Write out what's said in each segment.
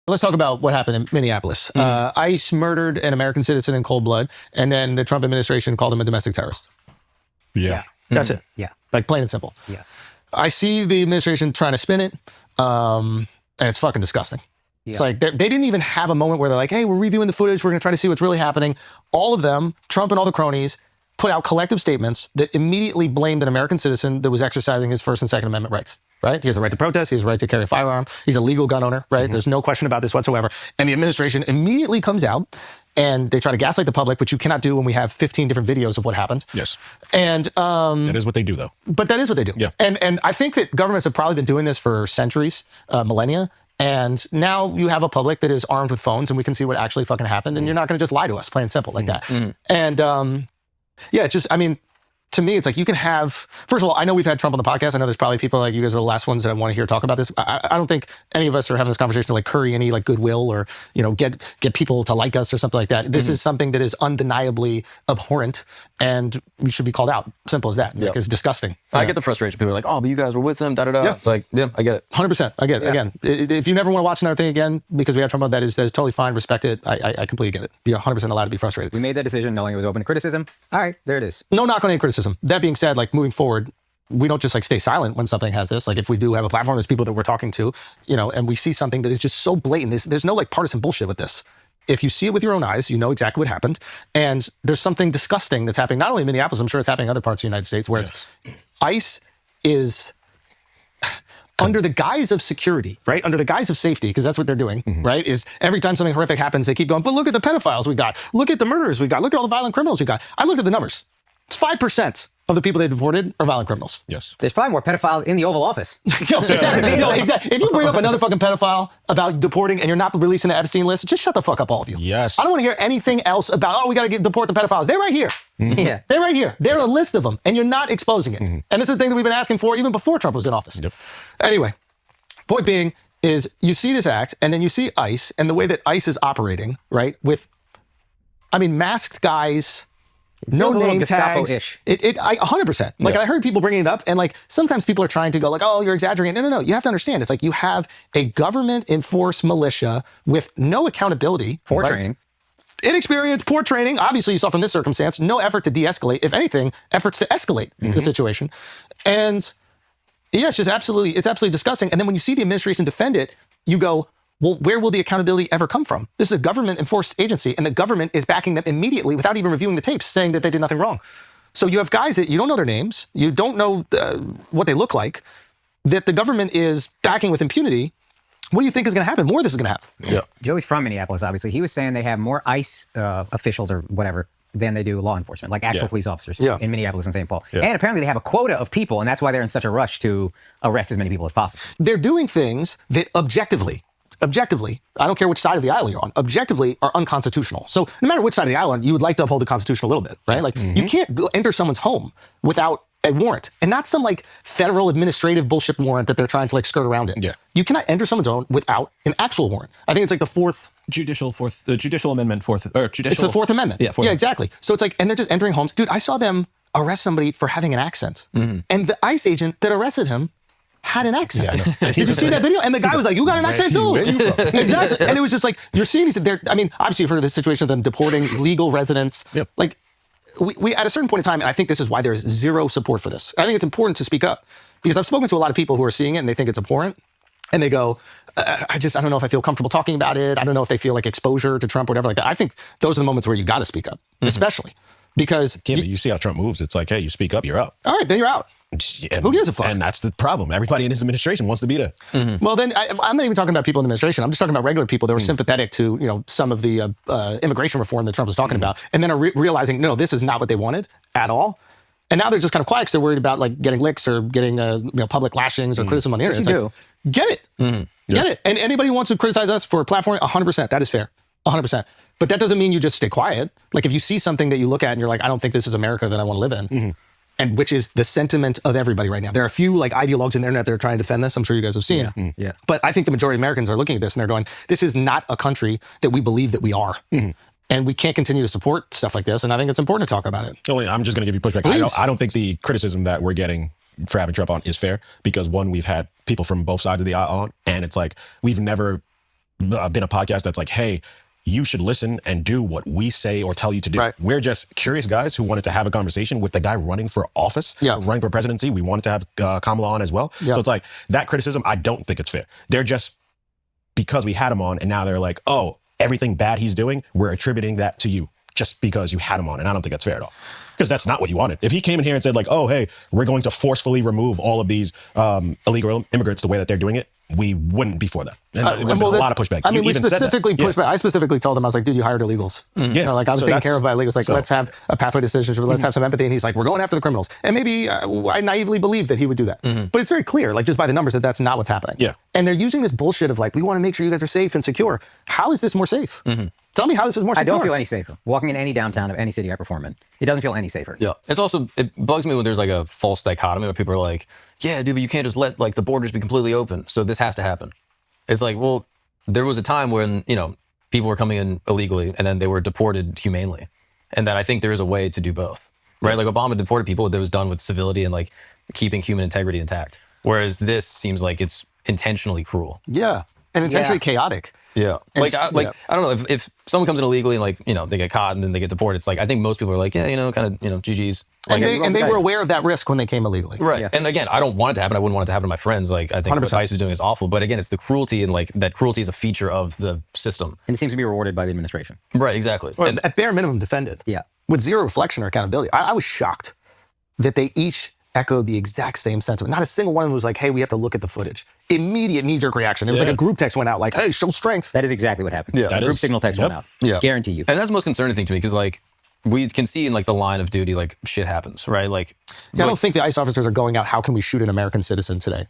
let's talk about what happened in Minneapolis. ICE murdered an American citizen in cold blood, and then the Trump administration called him a domestic terrorist. Yeah. That's it. Yeah. Like plain and simple. Yeah. I see the administration trying to spin it, and it's fucking disgusting. Yeah. It's like they didn't even have a moment where they're like, hey, we're reviewing the footage. We're going to try to see what's really happening. All of them, Trump and all the cronies, put out collective statements that immediately blamed an American citizen that was exercising his First and Second Amendment rights. Right? He has a right to protest. He has a right to carry a firearm. He's a legal gun owner, right? There's no question about this whatsoever. And the administration immediately comes out and they try to gaslight the public, which you cannot do when we have 15 different videos of what happened. Yes. And that is what they do, though. but that is what they do. Yeah. And I think that governments have probably been doing this for centuries, millennia. And now you have a public that is armed with phones and we can see what actually fucking happened. And you're not going to just lie to us, plain and simple, like that. And yeah, just, I mean, to me, it's like you can have, first of all, I know we've had Trump on the podcast. I know there's probably people like you guys are the last ones that I want to hear talk about this. I don't think any of us are having this conversation to like curry any like goodwill or, you know, get people to like us or something like that. This is something that is undeniably abhorrent and we should be called out. Simple as that. Like, it's disgusting. I get the frustration. People are like, oh, but you guys were with him, da-da-da. Yeah. It's like, yeah, I get it. 100%. I get it. Again, if you never want to watch another thing again because we have Trump on, that is totally fine. Respect it. I completely get it. You're 100% allowed to be frustrated. We made that decision knowing it was open to criticism. All right, there it is. No knock on any criticism. That being said, like moving forward, we don't just like stay silent when something has this. Like if we do have a platform, there's people that we're talking to, you know, and we see something that is just so blatant. There's no like partisan bullshit with this. If you see it with your own eyes, you know exactly what happened. And there's something disgusting that's happening, not only in Minneapolis, I'm sure it's happening in other parts of the United States where it's ICE is under the guise of security, right? Under the guise of safety, because that's what they're doing, right? Is every time something horrific happens, they keep going, but look at the pedophiles we got. Look at the murderers we got. Look at all the violent criminals we got. I looked at the numbers. It's 5% of the people they deported are violent criminals. Yes. There's probably more pedophiles in the Oval Office. Exactly. If you bring up another fucking pedophile about deporting and you're not releasing the Epstein list, just shut the fuck up, all of you. Yes. I don't want to hear anything else about, we got to deport the pedophiles. They're right here. Yeah. They're right here. They're a list of them, and you're not exposing it. And this is the thing that we've been asking for even before Trump was in office. Yep. Anyway, point being is you see this act, and then you see ICE and the way that ICE is operating, right? With, I mean, masked guys. No feels a little name tags. Gestapo-ish. 100%. Like I heard people bringing it up, and like sometimes people are trying to go like, "Oh, you're exaggerating." No. You have to understand. It's like you have a government-enforced militia with no accountability, Poor right? training. Inexperience, poor training. Obviously, you saw from this circumstance, no effort to de-escalate. If anything, efforts to escalate the situation. And yeah, it's absolutely disgusting. And then when you see the administration defend it, you go, well, where will the accountability ever come from? This is a government-enforced agency, and the government is backing them immediately without even reviewing the tapes, saying that they did nothing wrong. So you have guys that you don't know their names, you don't know what they look like, that the government is backing with impunity. What do you think is going to happen? More of this is going to happen. Yeah. Joey's from Minneapolis, obviously. He was saying they have more ICE officials or whatever than they do law enforcement, like actual police officers in Minneapolis and St. Paul. Yeah. And apparently they have a quota of people, and that's why they're in such a rush to arrest as many people as possible. They're doing things that objectively, I don't care which side of the aisle you're on, objectively are unconstitutional. So no matter which side of the aisle, you would like to uphold the Constitution a little bit, right? Like you can't go enter someone's home without a warrant, and not some like federal administrative bullshit warrant that they're trying to like skirt around it. Yeah. You cannot enter someone's home without an actual warrant. I think it's like the Judicial Amendment Fourth. It's the Fourth Amendment. Yeah, yeah, exactly. So it's like, and they're just entering homes. Dude, I saw them arrest somebody for having an accent, and the ICE agent that arrested him had an accent. Yeah, I know. Did you see that video? And the guy was like, "You got an accent too." Exactly. And it was just like you're seeing these. I mean, obviously, you've heard of the situation of them deporting legal residents. Yep. Like, we at a certain point in time, and I think this is why there's zero support for this. I think it's important to speak up because I've spoken to a lot of people who are seeing it and they think it's abhorrent, and they go, I don't know if I feel comfortable talking about it. I don't know if they feel like exposure to Trump or whatever like that. I think those are the moments where you got to speak up, especially because You see how Trump moves. It's like, hey, you speak up, you're out. all right, then you're out. Who gives a fuck? And that's the problem. Everybody in his administration wants to be there. Well, then I'm not even talking about people in the administration. I'm just talking about regular people that were sympathetic to, some of the immigration reform that Trump was talking about, and then are realizing, no, this is not what they wanted at all. And now they're just kind of quiet because they're worried about like getting licks or getting public lashings or criticism on the internet. you It's like, get it, get it. And anybody who wants to criticize us for platforming, 100%, that is fair, 100%. But that doesn't mean you just stay quiet. Like if you see something that you look at and you're like, I don't think this is America that I want to live in. And which is the sentiment of everybody right now. There are a few like ideologues in the internet that are trying to defend this. I'm sure you guys have seen. Yeah. But I think the majority of Americans are looking at this and they're going, this is not a country that we believe that we are. And we can't continue to support stuff like this. And I think it's important to talk about it. I'm just going to give you pushback. I don't think the criticism that we're getting for having Trump on is fair because one, we've had people from both sides of the aisle on, and it's like we've never been a podcast that's like, hey, you should listen and do what we say or tell you to do. Right. We're just curious guys who wanted to have a conversation with the guy running for office, running for presidency. We wanted to have Kamala on as well. So it's like that criticism, I don't think it's fair. They're just, because we had him on and now they're like, oh, everything bad he's doing, we're attributing that to you just because you had him on. And I don't think that's fair at all. Because that's not what you wanted. If he came in here and said like, oh, hey, we're going to forcefully remove all of these illegal immigrants the way that they're doing it, we wouldn't be for that. And it would have been a lot of pushback. I mean, You we even said that. specifically pushed back. I specifically told him, I was like, dude, you hired illegals. You know, like I was taken care of by illegals. Like, let's have a pathway decision. Let's have some empathy. And he's like, we're going after the criminals. And maybe I naively believed that he would do that. But it's very clear, like just by the numbers, that that's not what's happening. Yeah. And they're using this bullshit of like, we want to make sure you guys are safe and secure. How is this more safe? Tell me how this is more secure. I don't feel any safer. Walking in any downtown of any city I perform in, it doesn't feel any safer. Yeah. It's also, it bugs me when there's like a false dichotomy where people are like, yeah, dude, but you can't just let like the borders be completely open. So this has to happen. It's like, well, there was a time when, you know, people were coming in illegally and then they were deported humanely. And that I think there is a way to do both, right? Like Obama deported people that was done with civility and like keeping human integrity intact. Whereas this seems like it's intentionally cruel. Yeah. And intentionally chaotic. Yeah. Like, I don't know, if someone comes in illegally and like, you know, they get caught and then they get deported, it's like, I think most people are like, yeah, you know, kind of, you know, GG's. Like, And they were aware of that risk when they came illegally. right. Yeah. And again, I don't want it to happen. I wouldn't want it to happen to my friends. Like, I think 100%. what ICE is doing is awful. But again, it's the cruelty, and like that cruelty is a feature of the system. And it seems to be rewarded by the administration. Right, exactly. Or And at bare minimum defended. Yeah. With zero reflection or accountability. I was shocked that they each echoed the exact same sentiment. Not a single one of them was like, hey, we have to look at the footage. Immediate knee-jerk reaction. It was like a group text went out like, hey, show strength. That is exactly what happened. Yeah. The group signal text went out. Yeah. Guarantee you. And that's the most concerning thing to me, because like we can see in like the line of duty, like shit happens, right? Like, I don't think the ICE officers are going out, how can we shoot an American citizen today?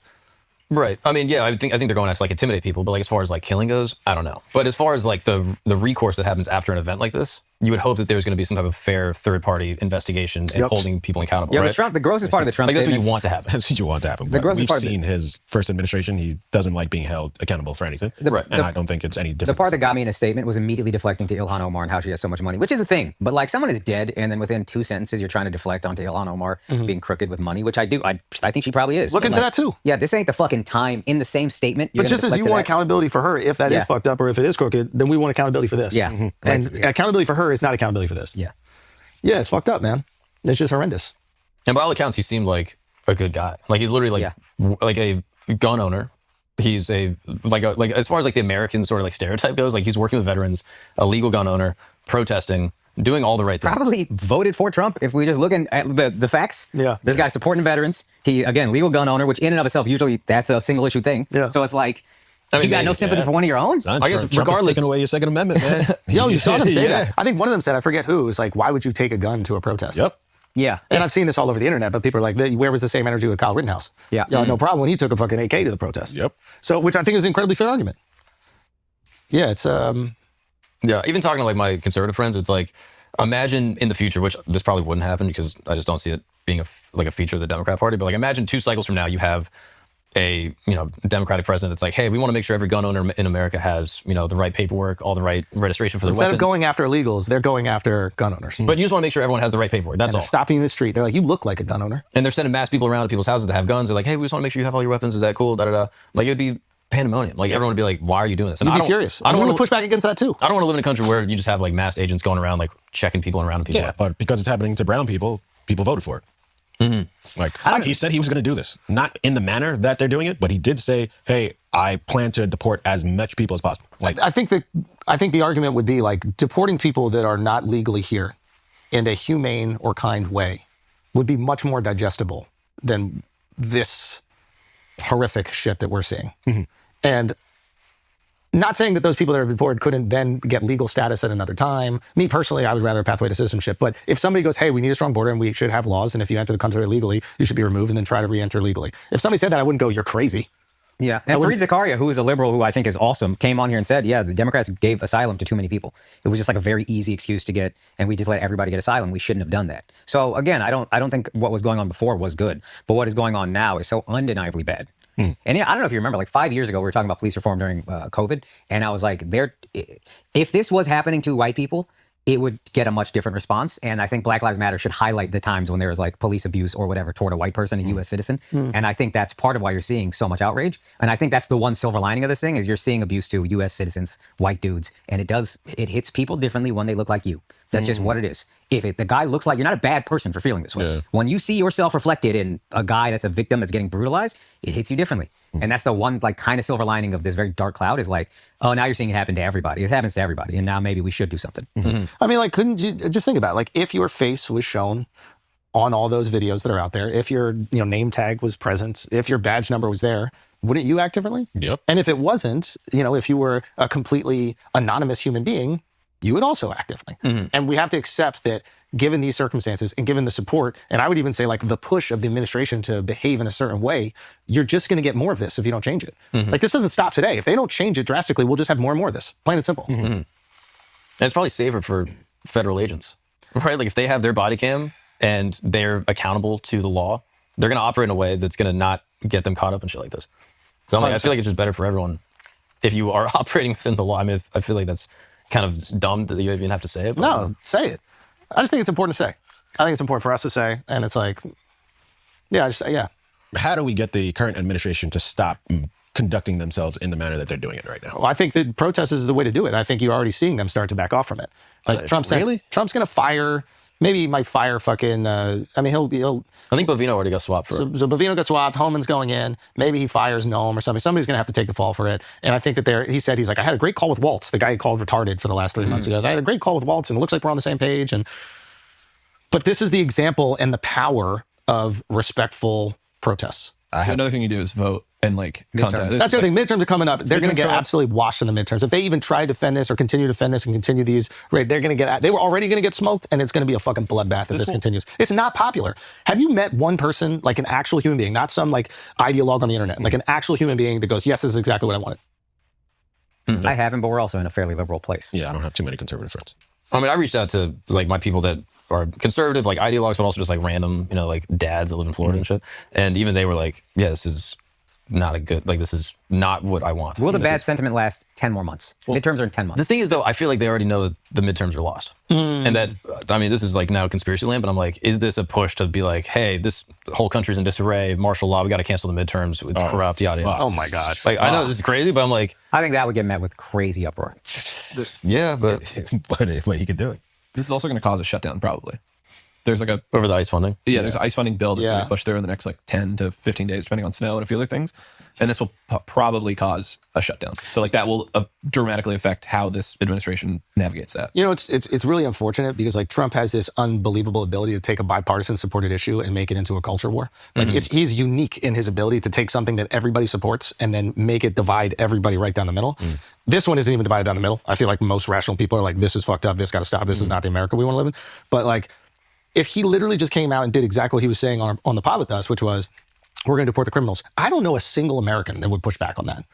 right. I mean, yeah, I think they're going out to like intimidate people, but like as far as like killing goes, I don't know. But as far as like the recourse that happens after an event like this, you would hope that there's going to be some type of fair third-party investigation and holding people accountable. Yeah, right? the grossest part of the Trump Like that's what statement. you want to happen. That's what you want to happen. The But grossest we've part of seen his first administration. He doesn't like being held accountable for anything. Right. And I don't think it's any The different. part that got me in his statement was immediately deflecting to Ilhan Omar and how she has so much money, which is a thing. But like, someone is dead, and then within 2 sentences, you're trying to deflect onto Ilhan Omar being crooked with money, which I do. I think she probably is. Look But into like, that too. Yeah, this ain't the fucking time. In the same statement, you're But just gonna as you deflect to want that. accountability for her, if that is fucked up or if it is crooked, then we want accountability for this. Yeah. And accountability for her is not accountability for this. Yeah. Yeah, it's fucked up, man. It's just horrendous. And by all accounts, he seemed like a good guy. Like he's literally like like a gun owner. He's like as far as like the American sort of like stereotype goes, like he's working with veterans, a legal gun owner, protesting, doing all the right things. Probably voted for Trump if we just looking at the facts. Yeah. This guy's supporting veterans. He, again, legal gun owner, which in and of itself, usually that's a single issue thing. Yeah. So it's like, I mean, you got no maybe, sympathy yeah. for one of your own? Son, I guess Trump is regardless- taking away your Second Amendment, man. Yo, you saw them say that. I think one of them said, I forget who, was like, why would you take a gun to a protest? Yep. Yeah. And I've seen this all over the internet, but people are like, where was the same energy with Kyle Rittenhouse? Yeah. Yo, no problem when he took a fucking AK to the protest. Yep. So, which I think is an incredibly fair argument. Yeah, it's, Yeah, even talking to like my conservative friends, it's like, imagine in the future, which this probably wouldn't happen because I just don't see it being a feature of the Democrat Party. But like, imagine 2 cycles from now, you have a Democratic president that's like, hey, we want to make sure every gun owner in America has the right paperwork, all the right registration for their instead weapons. of going after illegals, they're going after gun owners. But you just want to make sure everyone has the right paperwork. That's They're all. stopping you in the street. They're like, you look like a gun owner. And they're sending mass people around to people's houses that have guns. They're like, hey, we just want to make sure you have all your weapons. Is that cool? Da da da. Like it would be pandemonium. Like everyone would be like, why are you doing this? And You'd I be don't- furious. I don't want to push back against that too. I don't want to live in a country where you just have like mass agents going around like checking people and rounding people Yeah, up. but because it's happening to brown people, people voted for it. Like he said he was going to do this, not in the manner that they're doing it, but he did say, "Hey, I plan to deport as much people as possible." Like I think the argument would be like deporting people that are not legally here in a humane or kind way would be much more digestible than this horrific shit that we're seeing. And not saying that those people that are deported couldn't then get legal status at another time. Me personally, I would rather a pathway to citizenship. But if somebody goes, hey, we need a strong border and we should have laws, and if you enter the country illegally, you should be removed and then try to re-enter legally. If somebody said that, I wouldn't go, you're crazy. Yeah. And Fareed Zakaria, who is a liberal who I think is awesome, came on here and said, yeah, the Democrats gave asylum to too many people. It was just like a very easy excuse to get, and we just let everybody get asylum. We shouldn't have done that. So again, I don't think what was going on before was good, but what is going on now is so undeniably bad. And yeah, I don't know if you remember, like 5 years ago, we were talking about police reform during COVID, and I was like, if this was happening to white people, it would get a much different response. And I think Black Lives Matter should highlight the times when there was like police abuse or whatever toward a white person, a U.S. citizen. And I think that's part of why you're seeing so much outrage. And I think that's the one silver lining of this thing is you're seeing abuse to U.S. citizens, white dudes, and it hits people differently when they look like you. That's just what it is. If the guy looks like, you're not a bad person for feeling this way. Yeah. When you see yourself reflected in a guy that's a victim that's getting brutalized, it hits you differently. And that's the one like kind of silver lining of this very dark cloud is like, oh, now you're seeing it happen to everybody. It happens to everybody. And now maybe we should do something. I mean, like, couldn't you just think about it? Like, if your face was shown on all those videos that are out there, if your name tag was present, if your badge number was there, wouldn't you act differently? Yep. And if it wasn't, if you were a completely anonymous human being, you would also act differently. And we have to accept that given these circumstances and given the support, and I would even say like the push of the administration to behave in a certain way, you're just going to get more of this if you don't change it. Like this doesn't stop today. If they don't change it drastically, we'll just have more and more of this, plain and simple. And it's probably safer for federal agents, right? Like if they have their body cam and they're accountable to the law, they're going to operate in a way that's going to not get them caught up in shit like this. So I'm like, I feel like it's just better for everyone if you are operating within the law. I mean, I feel like that's kind of dumb that you even have to say it. But No, say it. I just think it's important to say. I think it's important for us to say. And it's like, yeah. How do we get the current administration to stop conducting themselves in the manner that they're doing it right now? Well, I think that protest is the way to do it. I think you're already seeing them start to back off from it. Like Trump's going to fire, maybe he might fire fucking, he'll I think Bovino already got swapped for So it. Bovino got swapped. Holman's going in. Maybe he fires Noam or something. Somebody's going to have to take the fall for it. And I think that he's like, I had a great call with Waltz, the guy who called retarded for the last 3 months. He goes, I had a great call with Waltz and it looks like we're on the same page. But this is the example and the power of respectful protests. Another thing you do is vote and like contact. That's the other thing. Midterms are coming up. They're going to get absolutely washed in the midterms. If they even try to defend this or continue to defend this and continue these, right, they're going to get, they were already going to get smoked and it's going to be a fucking bloodbath if this continues. It's not popular. Have you met one person, like an actual human being, not some like ideologue on the internet, like an actual human being that goes, yes, this is exactly what I wanted? I haven't, but we're also in a fairly liberal place. Yeah, I don't have too many conservative friends. I mean, I reached out to like my people that are conservative, like ideologues, but also just like random, like dads that live in Florida and shit. And even they were like, yeah, this is not a good, like, this is not what I want. Will the bad sentiment last 10 more months? Midterms are in 10 months. The thing is, though, I feel like they already know that the midterms are lost. And that, I mean, this is like now conspiracy land, but I'm like, is this a push to be like, hey, this whole country's in disarray, martial law, we got to cancel the midterms, it's corrupt, yada, yada. Oh my gosh. Like, I know this is crazy, but I'm like, I think that would get met with crazy uproar. yeah, but but he could do it. This is also going to cause a shutdown probably. There's like over the ICE funding. there's an ICE funding bill that's going Yeah. to be pushed through in the next like 10 to 15 days, depending on snow and a few other things. And this will probably cause a shutdown. So like that will dramatically affect how this administration navigates that. It's really unfortunate because like Trump has this unbelievable ability to take a bipartisan supported issue and make it into a culture war. Like he's unique in his ability to take something that everybody supports and then make it divide everybody right down the middle. This one isn't even divided down the middle. I feel like most rational people are like, this is fucked up. This got to stop. This is not the America we want to live in. But like, if he literally just came out and did exactly what he was saying on the pod with us, which was, we're going to deport the criminals. I don't know a single American that would push back on that.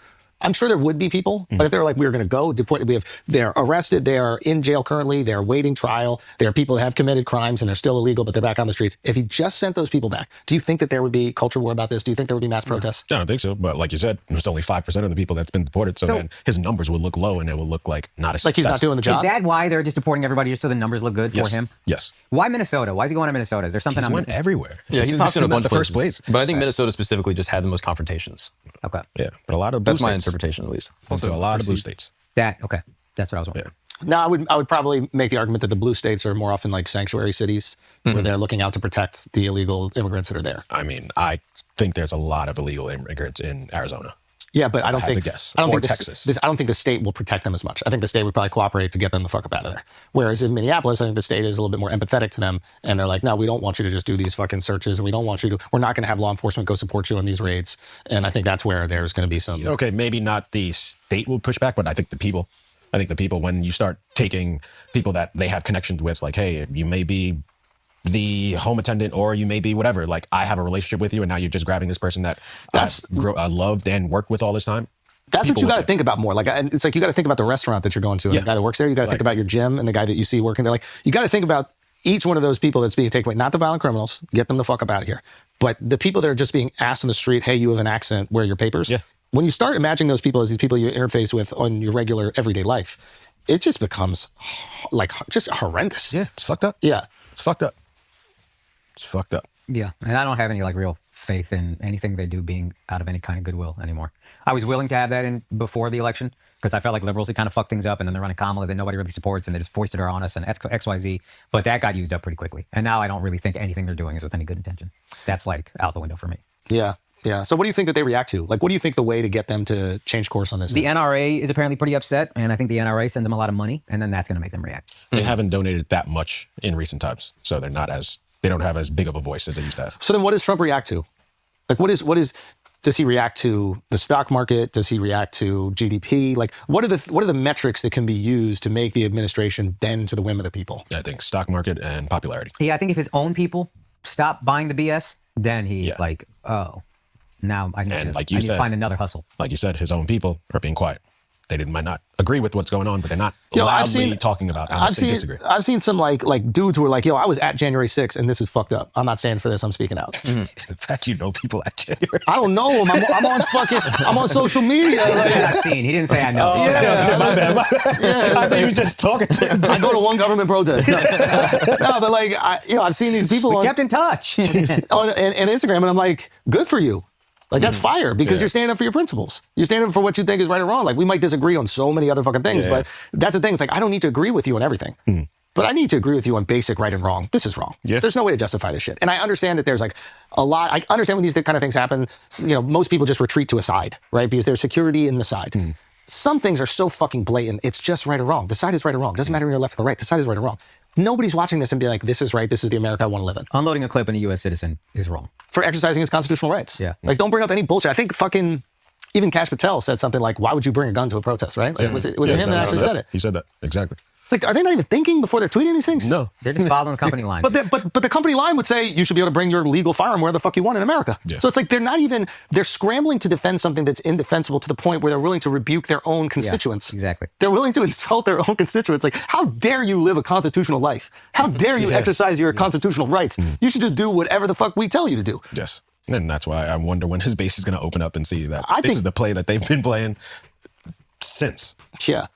I'm sure there would be people, but if they're like, we're going to go deport, they're arrested, they're in jail currently, they're waiting trial, there are people that have committed crimes and they're still illegal, but they're back on the streets. If he just sent those people back, do you think that there would be culture war about this? Do you think there would be mass protests? I don't think so. But like you said, it's only 5% of the people that's been deported. So then his numbers will look low and it will look like not a Like he's not success. doing the Is job? that why they're just deporting everybody just so the numbers look good for him? Yes. Why Minnesota? Why is he going to Minnesota? Is there something He's I'm went missing? everywhere. Yeah, he's He's popped in a been bunch at of the first places. place. But I think Minnesota specifically just had the most confrontations. Okay. Yeah. But a lot of That's blue my states. interpretation, at least. Also a lot of blue states. Okay. That's what I was wondering. No, I would probably make the argument that the blue states are more often like sanctuary cities where they're looking out to protect the illegal immigrants that are there. I mean, I think there's a lot of illegal immigrants in Arizona. Yeah, but I don't I have think to guess. I don't Or think Texas. I don't think the state will protect them as much. I think the state would probably cooperate to get them the fuck up out of there. Whereas in Minneapolis, I think the state is a little bit more empathetic to them, and they're like, "No, we don't want you to just do these fucking searches, and we don't want you to. We're not going to have law enforcement go support you on these raids." And I think that's where there's going to be some. Okay, maybe not the state will push back, but I think the people, when you start taking people that they have connections with, like, hey, you may be the home attendant or you may be whatever, like I have a relationship with you and now you're just grabbing this person that loved and worked with all this time. That's what People you got to with think about more. Like, and it's like you got to think about the restaurant that you're going to, and the guy that works there. You got to think about your gym and the guy that you see working there. Like, you got to think about each one of those people that's being taken away. Not the violent criminals, get them the fuck up out of here. But the people that are just being asked in the street, "Hey, you have an accident. Where are your papers?" Yeah. When you start imagining those people as these people you interface with on your regular everyday life, it just becomes like just horrendous. Yeah, it's fucked up. Yeah. It's fucked up. It's fucked up. Yeah, and I don't have any like real faith in anything they do being out of any kind of goodwill anymore. I was willing to have that in before the election because I felt like liberals had kind of fucked things up, and then they're running Kamala that nobody really supports, and they just foisted her on us and XYZ. But that got used up pretty quickly, and now I don't really think anything they're doing is with any good intention. That's like out the window for me. Yeah. Yeah. So what do you think that they react to? Like, what do you think the way to get them to change course on this The is? NRA is apparently pretty upset, and I think the NRA send them a lot of money, and then that's going to make them react. They haven't donated that much in recent times, so they don't have as big of a voice as they used to have. So then what does Trump react to? Like, does he react to the stock market? Does he react to GDP? Like, what are the metrics that can be used to make the administration bend to the whim of the people? I think stock market and popularity. Yeah, I think if his own people stop buying the BS, then he's like, oh, now I need, And like I you need to said- find another hustle. Like you said, his own people are being quiet. They might not agree with what's going on, but they're not Yo, loudly talking about how much they disagree. I've seen some like dudes who are like, yo, I was at January 6th and this is fucked up. I'm not saying for this, I'm speaking out. The fact you know people at January. I don't know him. I'm on social media. Like, I've seen. He didn't say I know. My bad. I thought you were just talking to him. I go to one government protest. No, but like, I've seen these people Kept in touch. on Instagram, and I'm like, good for you. Like, that's fire because you're standing up for your principles. You're standing up for what you think is right or wrong. Like, we might disagree on so many other fucking things, but that's the thing. It's like, I don't need to agree with you on everything, but I need to agree with you on basic right and wrong. This is wrong. Yeah. There's no way to justify this shit. And I understand that there's like a lot. I understand when these kind of things happen, most people just retreat to a side, right? Because there's security in the side. Some things are so fucking blatant. It's just right or wrong. The side is right or wrong. Doesn't matter if you're left or the right. The side is right or wrong. Nobody's watching this and be like, this is right. This is the America I want to live in. Unloading a clip on a U.S. citizen is wrong. For exercising his constitutional rights. Yeah. Like, don't bring up any bullshit. I think fucking even Kash Patel said something like, why would you bring a gun to a protest, right? Like, was it him that actually said it? He said that. Exactly. It's like, are they not even thinking before they're tweeting these things? No. They're just following the company line. But the company line would say you should be able to bring your legal firearm where the fuck you want in America. Yeah. So it's like they're scrambling to defend something that's indefensible to the point where they're willing to rebuke their own constituents. exactly. They're willing to insult their own constituents. Like, how dare you live a constitutional life? How dare you exercise your constitutional rights? You should just do whatever the fuck we tell you to do. Yes. And that's why I wonder when his base is going to open up and see that I this think- is the play that they've been playing since. Yeah.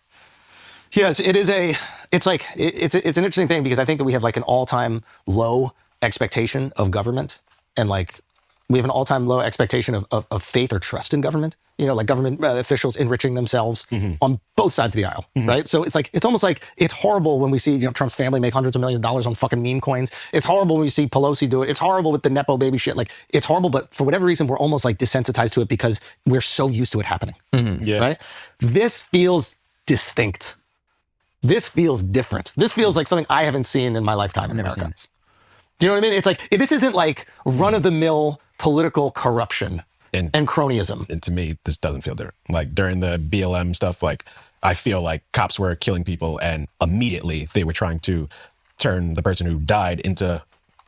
Yes, it's an interesting thing because I think that we have like an all-time low expectation of government, and like we have an all-time low expectation of faith or trust in government. Like government officials enriching themselves on both sides of the aisle, right? So it's almost like it's horrible when we see Trump's family make hundreds of millions of dollars on fucking meme coins. It's horrible when we see Pelosi do it. It's horrible with the Nepo baby shit. Like, it's horrible, but for whatever reason, we're almost like desensitized to it because we're so used to it happening, Yeah. right? This feels distinct. This feels different. This feels like something I haven't seen in my lifetime in Never America. seen this. Do you know what I mean? It's like, this isn't like run-of-the-mill political corruption and cronyism. And to me, this doesn't feel different. Like during the BLM stuff, like I feel like cops were killing people and immediately they were trying to turn the person who died into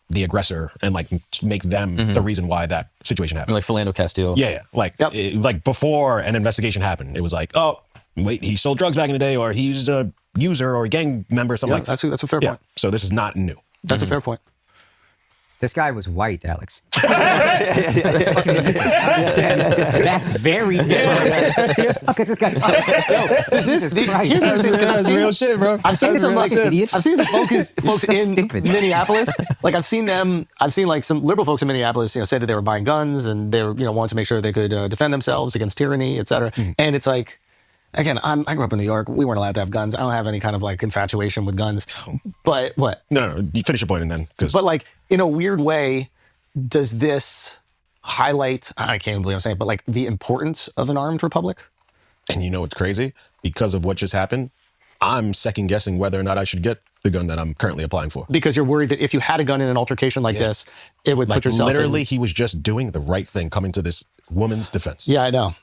the aggressor and like make them the reason why that situation happened. Like Philando Castile. Yeah. Like, like before an investigation happened, it was like, oh, wait, he sold drugs back in the day, or he's a user or a gang member or something like that. That's a fair point. So this is not new. That's a fair point. This guy was white, Alex. That's very different. How could this guy talk? Here's the interesting thing, 'cause I've seen- real shit, bro. I've seen some like idiot. I've seen some folks so in stupid. Minneapolis. Like I've seen like some liberal folks in Minneapolis, say that they were buying guns and they were, wanted to make sure they could defend themselves against tyranny, et cetera. And it's like, again, I grew up in New York. We weren't allowed to have guns. I don't have any kind of like infatuation with guns. But what? No, you finish your point and then, because But like in a weird way, does this highlight? I can't even believe I'm saying it, but like the importance of an armed republic? and you know what's crazy? Because of what just happened, I'm second guessing whether or not I should get the gun that I'm currently applying for. Because you're worried that if you had a gun in an altercation like this, it would put yourself Literally, in. he was just doing the right thing, coming to this woman's defense. Yeah, I know.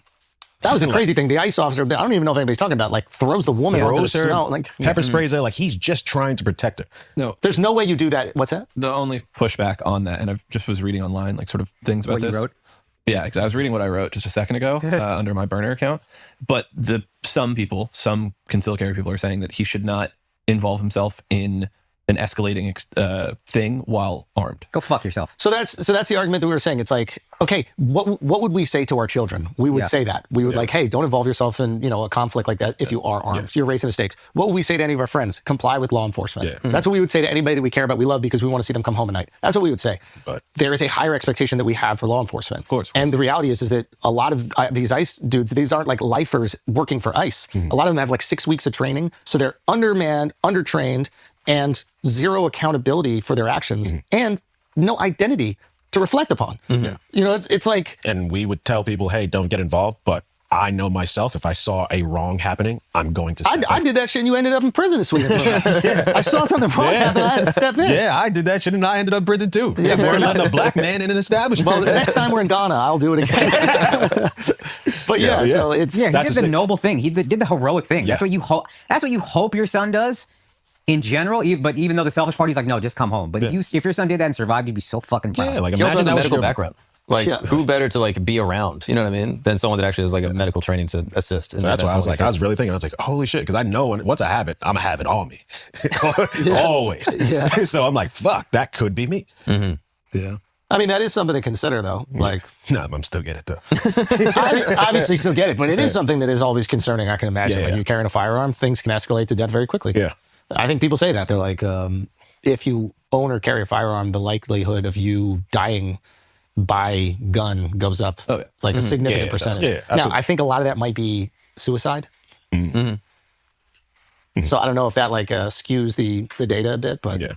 That was a crazy thing. The ICE officer, I don't even know if anybody's talking about, like throws the woman onto the Throws her, snow. Like, pepper sprays her, like he's just trying to protect her. No, there's no way you do that. What's that? the only pushback on that, and I just was reading online, like sort of things about What you this. wrote? Yeah, because I was reading what I wrote just a second ago under my burner account. But some concealed carry people are saying that he should not involve himself in an escalating thing while armed. Go fuck yourself. So that's the argument that we were saying. It's like, okay, what would we say to our children? We would say that. We would like, hey, don't involve yourself in, a conflict like that if you are armed. You're raising the stakes. What would we say to any of our friends? Comply with law enforcement. That's what we would say to anybody that we care about, we love, because we want to see them come home at night. That's what we would say. But there is a higher expectation that we have for law enforcement. Of course. And the reality is that a lot of these ICE dudes, these aren't like lifers working for ICE. A lot of them have like 6 weeks of training. So they're undermanned, undertrained, and zero accountability for their actions and no identity to reflect upon. It's like... And we would tell people, hey, don't get involved, but I know myself, if I saw a wrong happening, I'm going to step I did that shit and you ended up in prison this week. I saw something wrong happen, I had to step in. Yeah, I did that shit and I ended up in prison too. Yeah, we're letting a black man in an establishment. Well, the next time we're in Ghana, I'll do it again. But so it's... Yeah, he did the noble thing. He did the heroic thing. Yeah. That's what you hope your son does. In general, but even though the selfish party's like, no, just come home. But if your son did that and survived, you'd be so fucking proud. Yeah, like He also has a imagine that was medical your- background. Like, who better to like be around? You know what I mean? Than someone that actually has like a medical training to assist. So that's why I was like, I was really thinking, I was like, holy shit, because I know once I have it, I'm gonna have it on me, always. So I'm like, fuck, that could be me. Yeah. I mean, that is something to consider, though. Like, No, I'm still get it though. I obviously still get it, but it is something that is always concerning. I can imagine when you're carrying a firearm, things can escalate to death very quickly. Yeah. I think people say that. They're like, if you own or carry a firearm, the likelihood of you dying by gun goes up like a significant percentage. Yeah, now, absolutely. I think a lot of that might be suicide. So I don't know if that like skews the data a bit, but yeah,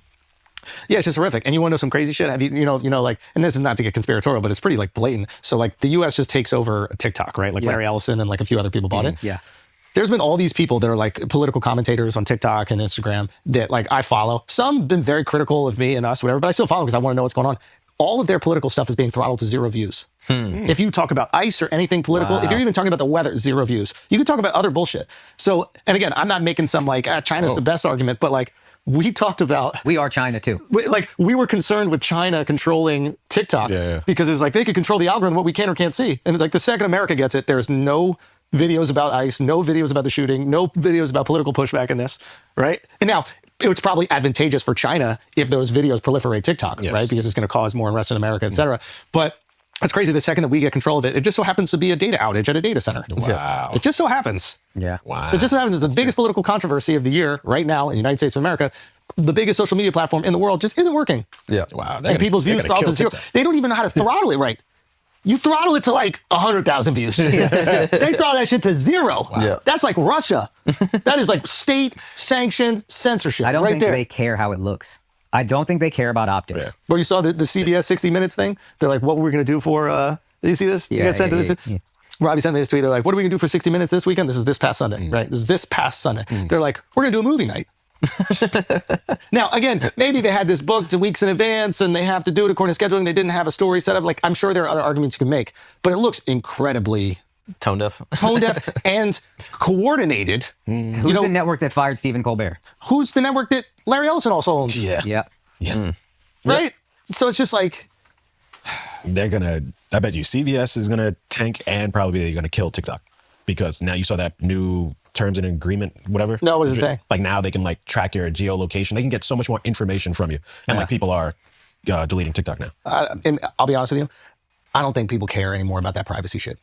it's just horrific. And you want to know some crazy shit? Have you know, like, and this is not to get conspiratorial, but it's pretty like blatant. So like the U.S. just takes over TikTok, right? Like Larry Ellison and like a few other people bought it. Yeah. There's been all these people that are like political commentators on TikTok and Instagram that like I follow. Some have been very critical of me and us, whatever, but I still follow because I want to know what's going on. All of their political stuff is being throttled to 0 views. If you talk about ICE or anything political, if you're even talking about the weather, 0 views. You can talk about other bullshit. So, and again, I'm not making some like China's the best argument, but like we talked about... We are China too. We were concerned with China controlling TikTok because it was like they could control the algorithm, what we can or can't see. And it's like the second America gets it, there's no videos about ICE, no videos about the shooting, no videos about political pushback in this, right? And now, it's probably advantageous for China if those videos proliferate TikTok, right? Because it's going to cause more unrest in America, et cetera. But it's crazy. The second that we get control of it, it just so happens to be a data outage at a data center. Wow. It just so happens. Yeah. Wow. It just so happens. It's the biggest political controversy of the year right now in the United States of America. The biggest social media platform in the world just isn't working. Yeah. Wow. And people's views throttled to 0. They don't even know how to throttle it right. You throttle it to like 100,000 views. They throttle that shit to 0. Wow. Yeah. That's like Russia. That is like state-sanctioned censorship. I don't right think there. they care how it looks. I don't think they care about optics. Well, you saw the CBS 60 Minutes thing? They're like, what were we going to do for... did you see this? You guys sent it to Robbie sent me this tweet. They're like, what are we going to do for 60 Minutes this weekend? This is this past Sunday, right? This is this past Sunday. They're like, we're going to do a movie night. Now, again, maybe they had this booked weeks in advance and they have to do it according to scheduling. They didn't have a story set up. Like, I'm sure there are other arguments you can make, but it looks incredibly Tone deaf. and coordinated. Who's the network that fired Stephen Colbert? Who's the network that Larry Ellison also owns? Yeah. Right? So it's just like... They're gonna, I bet you CVS is gonna tank and probably gonna kill TikTok because now you saw that new terms and agreement, whatever. No, what does it say? Like now they can like track your geolocation. They can get so much more information from you. And like people are deleting TikTok now. And I'll be honest with you, I don't think people care anymore about that privacy shit.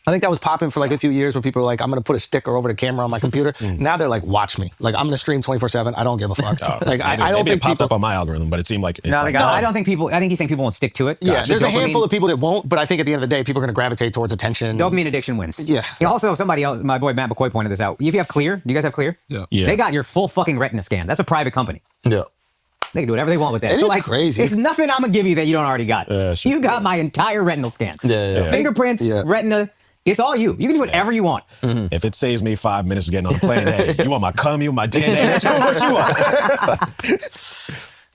I think that was popping for like a few years where people were like, I'm going to put a sticker over the camera on my computer. Now they're like, watch me. Like, I'm going to stream 24/7. I don't give a fuck. Like, I don't maybe think it popped people... up on my algorithm, but it seemed like it's No, like, I don't think people. I think he's saying people won't stick to it. Yeah, there's a handful Dopamine- of people that won't, but I think at the end of the day, people are going to gravitate towards attention. Dopamine addiction wins. Yeah. Also, somebody else, my boy Matt McCoy pointed this out. If you have Clear, do you guys have Clear? Yeah. They got your full fucking retina scan. That's a private company. Yeah. They can do whatever they want with that. It is crazy. There's nothing I'm gonna give you that you don't already got. Sure. You got my entire retinal scan. Yeah. Fingerprints, retina. It's all you. You can do whatever you want. if it saves me 5 minutes of getting on the plane, hey, you want my cum, you want my DNA, that's what you want.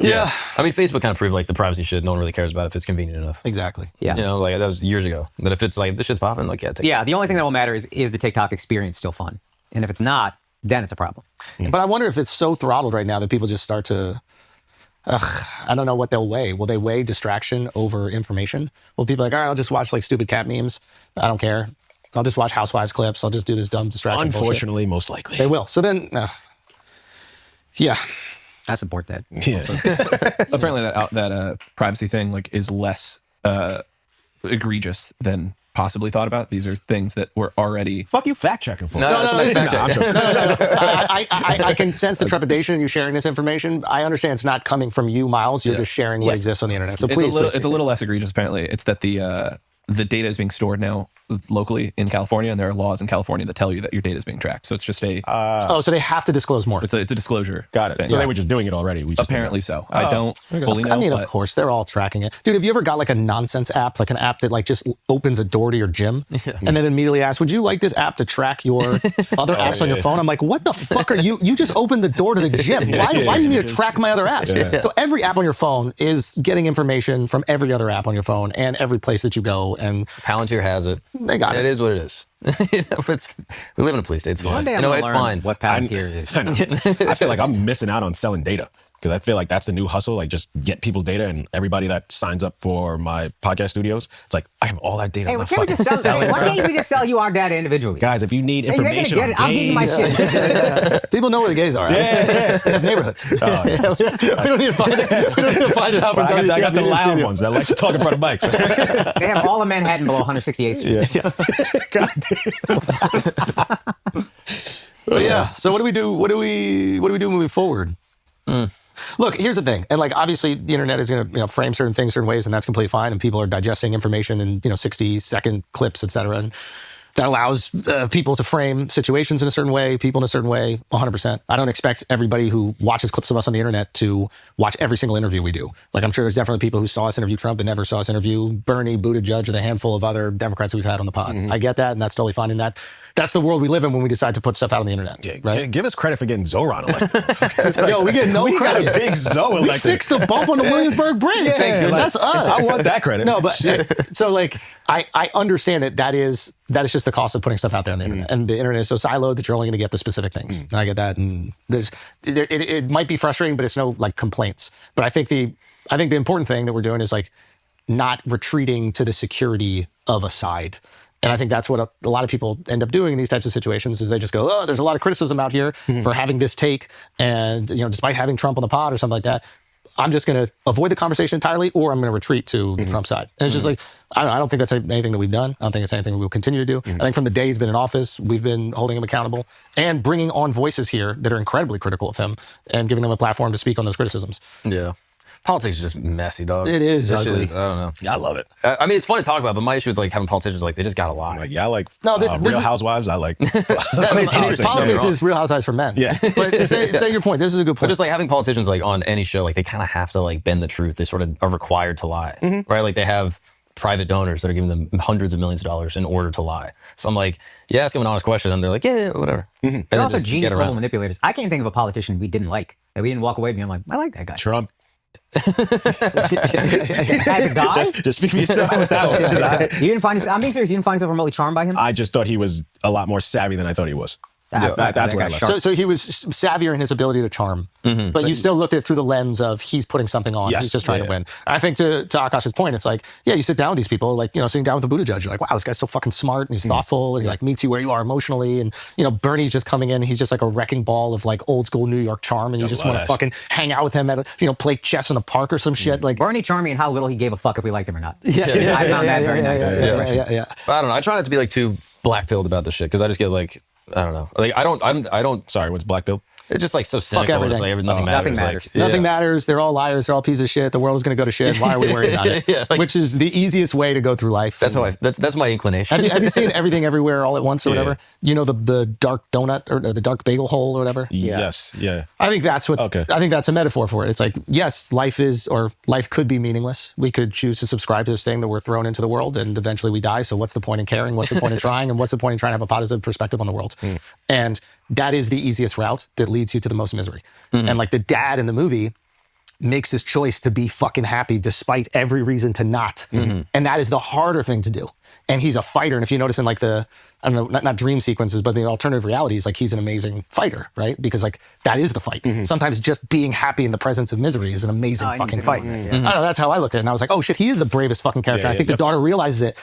Yeah. I mean, Facebook kind of proved like the privacy shit. No one really cares about it if it's convenient enough. Exactly. Yeah. You know, like that was years ago. That if it's like this shit's popping, like take Yeah. The only thing that will matter is the TikTok experience still fun? And if it's not, then it's a problem. But I wonder if it's so throttled right now that people just start to... I don't know what they'll weigh. Will they weigh distraction over information? Will people be like, all right, I'll just watch like stupid cat memes. I don't care. I'll just watch Housewives clips. I'll just do this dumb distraction bullshit. Unfortunately, most likely. They will. So then, yeah. I support that. Yeah. Apparently that privacy thing like is less egregious than possibly thought about. These are things that were already. Fuck you, fact checking for. No, that's a nice fact check. I can sense the trepidation in you sharing this information. I understand it's not coming from you, Miles. You're just sharing what exists on the internet. So please, It's a little less egregious. Apparently, it's that the data is being stored now locally in California, and there are laws in California that tell you that your data is being tracked. So it's just so they have to disclose more. it's a disclosure. Got it. thing. So they were just doing it already. We just Apparently so. I don't fully know. I mean, but of course, they're all tracking it. Dude, have you ever got like a nonsense app, like an app that like just opens a door to your gym and then immediately asks, would you like this app to track your other apps on your phone? I'm like, what the fuck are you? You just opened the door to the gym. Why do you need to track my other apps? So every app on your phone is getting information from every other app on your phone and every place that you go. And Palantir has it. they got It it. is what it is. We live in a police state. It's fine. One day I'm You know, gonna it's learn fine. what Palantir is. I know. I feel like I'm missing out on selling data because I feel like that's the new hustle. Like just get people's data, and everybody that signs up for my podcast studios, it's like I have all that data. Hey, I'm why not can't we just fucking sell? selling it, Why bro. can't we just sell you our data individually? Guys, if you need Hey, you're gonna information get on it. I'll give you my games, shit. People know where the gays are. Right? They have neighborhoods. Oh, yes. We don't need to find it. We don't need to find it out. But I got the loud ones that like to talk in front of mics. They have all of Manhattan below 168th Street. God damn. So yeah. So what do we do? What do we do moving forward? Look, here's the thing, and like obviously the internet is going to frame certain things certain ways, and that's completely fine. And people are digesting information in 60-second clips, etc. And that allows people to frame situations in a certain way, people in a certain way. 100%. I don't expect everybody who watches clips of us on the internet to watch every single interview we do. Like I'm sure there's definitely people who saw us interview Trump and never saw us interview Bernie, Buttigieg, or the handful of other Democrats that we've had on the pod. I get that, and that's totally fine. And that's the world we live in when we decide to put stuff out on the internet. Yeah, right? give us credit for getting Zoran elected. Yo, we get no we credit. got a big Zoe We elected. fixed the bump on the Williamsburg Bridge. Yeah, That's us. I want that credit. No, but so like I understand that is just the cost of putting stuff out there on the internet, and the internet is so siloed that you're only going to get the specific things. And I get that, and it might be frustrating, but it's no like complaints. But I think the important thing that we're doing is like not retreating to the security of a side. And I think that's what a lot of people end up doing in these types of situations is they just go, oh, there's a lot of criticism out here for having this take. And, despite having Trump on the pod or something like that, I'm just going to avoid the conversation entirely, or I'm going to retreat to the Trump side. And it's just like, I don't think that's anything that we've done. I don't think it's anything we'll continue to do. I think from the day he's been in office, we've been holding him accountable and bringing on voices here that are incredibly critical of him and giving them a platform to speak on those criticisms. Yeah. Politics is just messy, dog. It is That shit ugly. I don't know. Yeah, I love it. I mean, it's fun to talk about, but my issue with like having politicians like they just gotta lie. Like, yeah, I like No, this Real is- Housewives. I like Politics is Real Housewives for men. Yeah. But say your point. This is a good But point. just like having politicians like on any show, like they kind of have to like bend the truth. They sort of are required to lie, right? Like they have private donors that are giving them hundreds of millions of dollars in order to lie. So I'm like, you ask them an honest question, and they're like, yeah, whatever. And They're then also just genius get level around. manipulators. I can't think of a politician we didn't like. That we didn't walk away being like, I like that guy. Trump. As a guy? Just speak for yourself with that one. 'cause You didn't find I'm being serious. You didn't find yourself remotely charmed by him? I just thought he was a lot more savvy than I thought he was. That's that where I guy's left. sharp. So he was savvier in his ability to charm, but you still looked at it through the lens of he's putting something on. Yes, He's just trying yeah, to win. I think to Akash's point, it's like, yeah, you sit down with these people, like, sitting down with the Buttigieg, you're like, wow, this guy's so fucking smart and he's thoughtful and he like meets you where you are emotionally. And, Bernie's just coming in, he's just like a wrecking ball of like old school New York charm. And you just love want to that fucking hang out with him at, play chess in the park or some shit. Like, Bernie charming and how little he gave a fuck if we liked him or not. yeah, I found that very nice. Yeah. I don't know. I try not to be like too black pilled about this shit because I just get like, I don't know. Like I don't. Sorry, what's Black Bill? It's just like so cynical. It's everything. like nothing matters. Nothing Like, matters. yeah. Nothing matters. They're all liars. They're all pieces of shit. The world is going to go to shit. Why are we worried about it? Which is the easiest way to go through life. That's how that's my inclination. Have you seen Everything Everywhere All at Once or whatever? The dark donut or the dark bagel hole or whatever? Yes. Yeah. I think that's what. Okay. I think that's a metaphor for it. It's like, yes, life could be meaningless. We could choose to subscribe to this thing that we're thrown into the world, and eventually we die. So what's the point in caring? What's the point in trying? And what's the point in trying to have a positive perspective on the world? And that is the easiest route that leads you to the most misery. And like the dad in the movie makes this choice to be fucking happy despite every reason to not. And that is the harder thing to do. And he's a fighter. And if you notice in like the, I don't know, not dream sequences, but the alternative realities, like he's an amazing fighter, right? Because like that is the fight. Sometimes just being happy in the presence of misery is an amazing fucking fight. I don't know, that's how I looked at it. And I was like, oh shit, he is the bravest fucking character. Yeah, I think the daughter realizes it